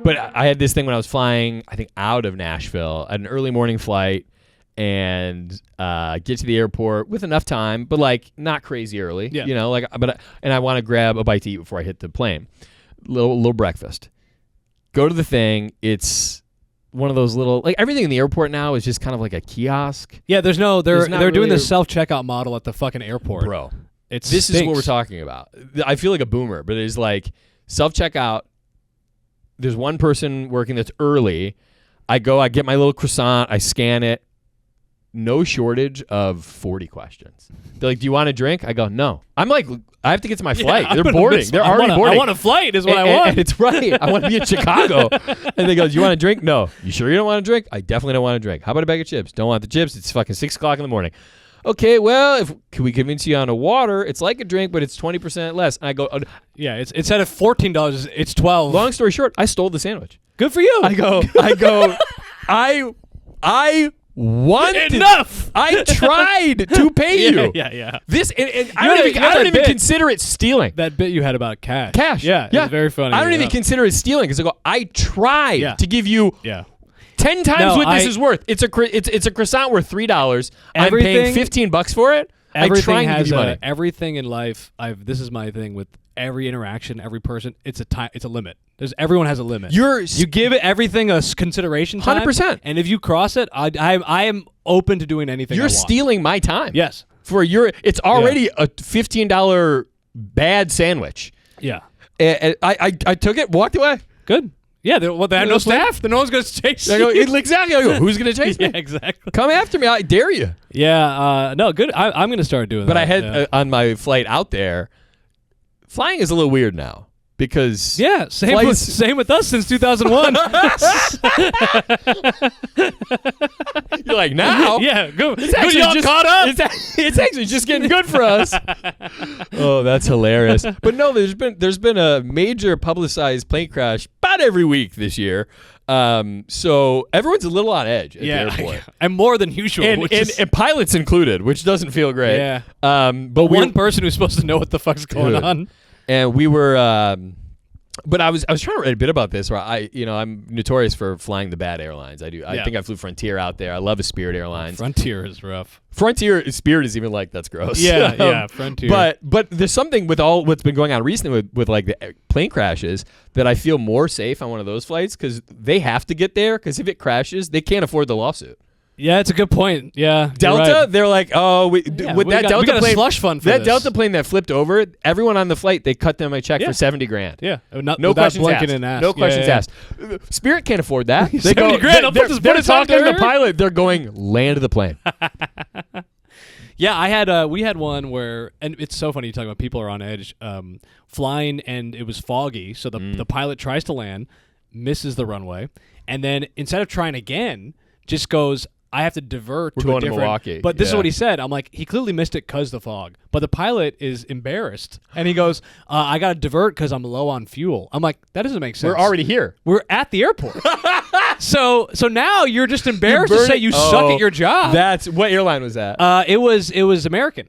But I had this thing when I was flying, I think, out of Nashville at an early morning flight, and get to the airport with enough time, but like not crazy early. Yeah. You know, like, and I want to grab a bite to eat before I hit the plane. Little breakfast. Go to the thing. It's one of those little, like, everything in the airport now is just kind of like a kiosk. Yeah, they're not doing really the self-checkout model at the fucking airport. Bro, This is what we're talking about. I feel like a boomer, but it's like self-checkout. There's one person working that's early. I get my little croissant, I scan it. No shortage of 40 questions. They're like, do you want a drink? I go, no. I'm like, I have to get to my flight. They're boarding. They're already boarding. I want a flight is what I want. And it's right. I want to be in Chicago. And they go, do you want a drink? No. You sure you don't want a drink? I definitely don't want a drink. How about a bag of chips? Don't want the chips. It's fucking 6 o'clock in the morning. Okay, well, can we convince you on a water? It's like a drink, but it's 20% less. And I go, yeah, it's instead of $14, it's $12. Long story short, I stole the sandwich. Good for you. I wanted enough. I tried to pay you. Yeah. This and I don't even consider it stealing. That bit you had about cash. Yeah. It's very funny. I don't even consider it stealing because I tried to give you 10 times what this is worth. It's a croissant worth $3. I'm paying $15 for it. Everything has money. Everything in life. This is my thing with every interaction, every person. It's a limit. Everyone has a limit. You give everything a consideration time. 100%. And if you cross it, I am open to doing anything. You're stealing my time. Yes. It's already a $15 bad sandwich. Yeah. And I took it, walked away. Good. Yeah, they have no staff. Then no one's going to chase you. Exactly. I go, who's going to chase me? Yeah, exactly. Come after me. I dare you. Yeah. No, good. I'm going to start doing that. But I had, on my flight out there, flying is a little weird now. Because same with us since 2001. You're like, now? Yeah, good. Good y'all caught up. It's actually just getting good for us. Oh, that's hilarious. But no, there's been a major publicized plane crash about every week this year. So everyone's a little on edge at the airport. And more than usual. And pilots included, which doesn't feel great. Yeah. But one person who's supposed to know what the fuck's going on. And we were, but I was trying to write a bit about this. Where I'm notorious for flying the bad airlines. I do. I think I flew Frontier out there. I love Spirit Airlines. Frontier is rough. Spirit is even like that's gross. Yeah, Frontier. But there's something with all what's been going on recently with like the plane crashes that I feel more safe on one of those flights because they have to get there because if it crashes, they can't afford the lawsuit. Yeah, it's a good point. Yeah, Delta, right. they're like, oh, with that Delta plane, slush fund for that this. Delta plane that flipped over, everyone on the flight, they cut them a check for $70,000. Yeah, no questions asked. No questions asked. Spirit can't afford that. They go, $70,000. They're talking to the pilot. They're going, land the plane. Yeah, we had one where, and it's so funny you talk about people are on edge, flying, and it was foggy, so the pilot tries to land, misses the runway, and then instead of trying again, just goes, I have to divert to a different. Milwaukee. But this is what he said. I'm like, he clearly missed it because the fog. But the pilot is embarrassed, and he goes, I got to divert because I'm low on fuel. I'm like, that doesn't make sense. We're already here. We're at the airport. So now you're just embarrassed to say you suck at your job. That's what airline was that? It was American.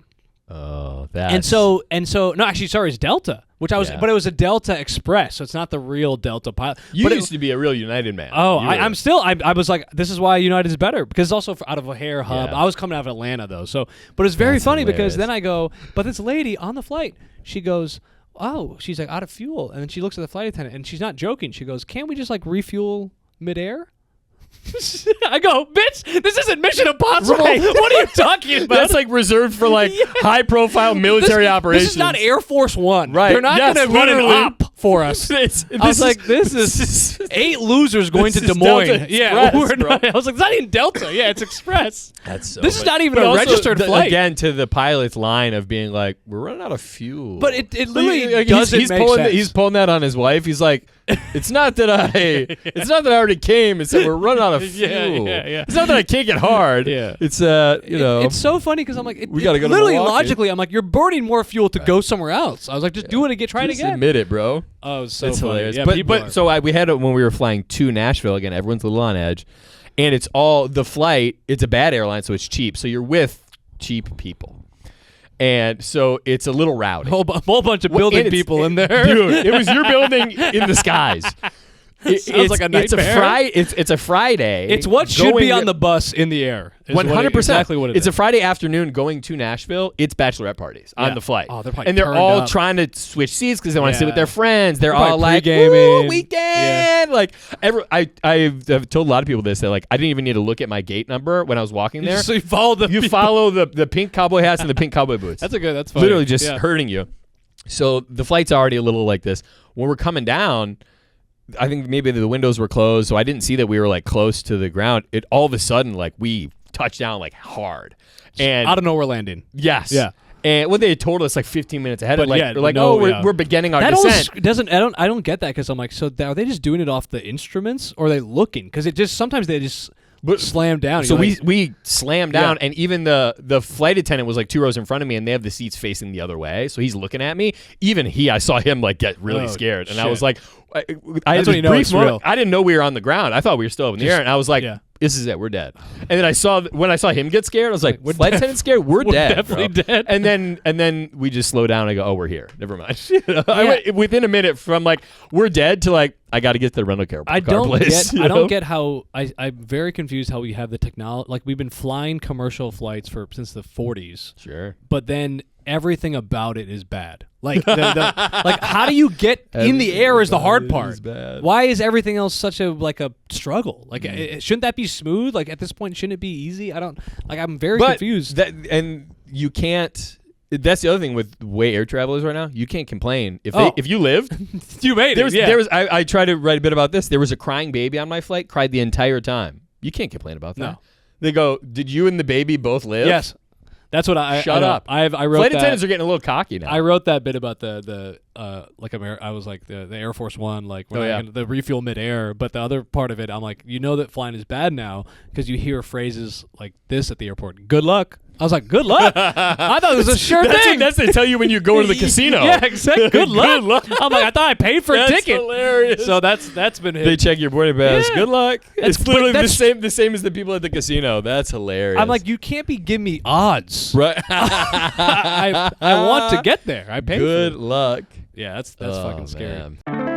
Oh, that. And so no, actually, sorry, it's Delta, which I was, but it was a Delta Express, so it's not the real Delta pilot. You used to be a real United man. Oh, I'm still. I was like, this is why United is better because it's also out of O'Hare hub. I was coming out of Atlanta though, so but it's very funny because then I go, but this lady on the flight, she goes, oh, she's like out of fuel, and then she looks at the flight attendant, and she's not joking. She goes, can't we just like refuel midair? I go, bitch, this isn't Mission Impossible. Right. What are you talking about? That's like reserved for like high-profile military operations. This is not Air Force One. Right. They're not going to run an op for us. I was like, this is 8 losers going to Des Moines. Express, I was like, it's not even Delta. Yeah, it's Express. That's so This funny. is not even a registered flight. Again, to the pilot's line of being like, we're running out of fuel. But it literally doesn't make sense. He's pulling that on his wife. He's like, it's not that I already came. It's that we're running out of fuel. Yeah. It's not that I can't get hard. Yeah. It's it's so funny because I'm like, we gotta go to literally Milwaukee. logically, I'm like, you're burning more fuel to go somewhere else. I was like, just do it again, try it Just again. admit it, bro. Oh, it's so It's funny. hilarious. Yeah, But we had it when we were flying to Nashville again. Everyone's a little on edge, and it's all the flight. It's a bad airline, so it's cheap. So you're with cheap people, and so it's a little rowdy. whole bunch of building people in there, dude. It was your building in the skies. Sounds like a nightmare. It's a Friday. It's what should be going- on the bus in the air. 100%. Exactly what it It's is. a Friday afternoon going to Nashville. It's bachelorette parties on the flight. Oh, they're probably and they're turned all up. trying to switch seats because they want to sit with Yeah. their friends. They're Probably all like, pre-gaming. "Woo, weekend!" Yeah. Like, I've told a lot of people this. That like, I didn't even need to look at my gate number when I was walking there. So you follow the You people. follow the pink cowboy hats and the pink cowboy boots. That's funny. Literally just Yeah. hurting you. So the flight's already a little like this. When we're coming down, I think maybe the windows were closed, so I didn't see that we were like close to the ground. It all of a sudden like we touched down like hard, and out of nowhere landing. yes, Yeah. And they had told us like 15 minutes ahead. But Like, yeah, they're like, no, oh, yeah. we're beginning our That descent. always doesn't. I don't get that because I'm like, so are they just doing it off the instruments or are they looking? Because it just sometimes they just slam down. So You're like, we slammed down, and even the flight attendant was like 2 rows in front of me, and they have the seats facing the other way. So he's looking at me. Even I saw him like get really Oh, scared, and I shit. was like, I had That's this when you know brief it's moment. real. I didn't know we were on the ground. I thought we were still up in the air, and I was like, yeah. this is it. We're dead. And then when I saw him get scared, I was like, flight attendant scared? We're dead. definitely bro. dead. And then we just slow down. And I go, oh, we're here. Never mind. I went within a minute from like we're dead to like I got to get to the rental car. I car don't place, get. you I know? don't get how. I'm very confused how we have the technology. Like we've been flying commercial flights since the 40s, Sure. but then everything about it is bad. Like like how do you get in the air is the hard Everything part. is bad. Why is everything else such a struggle? Like Mm. shouldn't that be smooth? Like at this point shouldn't it be easy? I don't like I'm very But confused. and you can't. That's the other thing with the way air travel is right now. You can't complain Oh. if you lived. You made There was I tried to write a bit about this. There was a crying baby on my flight, cried the entire time. You can't complain about that. No. They go, did you and the baby both live? Yes. That's what I Shut know. up. I wrote Flight that. attendants are getting a little cocky now. I wrote that bit about the I was like the Air Force One, like we're Oh, not yeah. gonna- the refuel midair. But the other part of it, I'm like, you know that flying is bad now because you hear phrases like this at the airport. Good luck. I was like, good luck. I thought it was a sure thing. That's what they tell you when you go to the casino. Yeah, exactly. Good luck. I'm like, I thought I paid for a That's ticket. hilarious. So that's been hit. They check your boarding pass. Yeah. Good luck. That's- It's literally but the same as the people at the casino. That's hilarious. I'm like, you can't be giving me odds. right. I want to get there. I paid Good for it. luck. Yeah, that's Oh, fucking scary. man.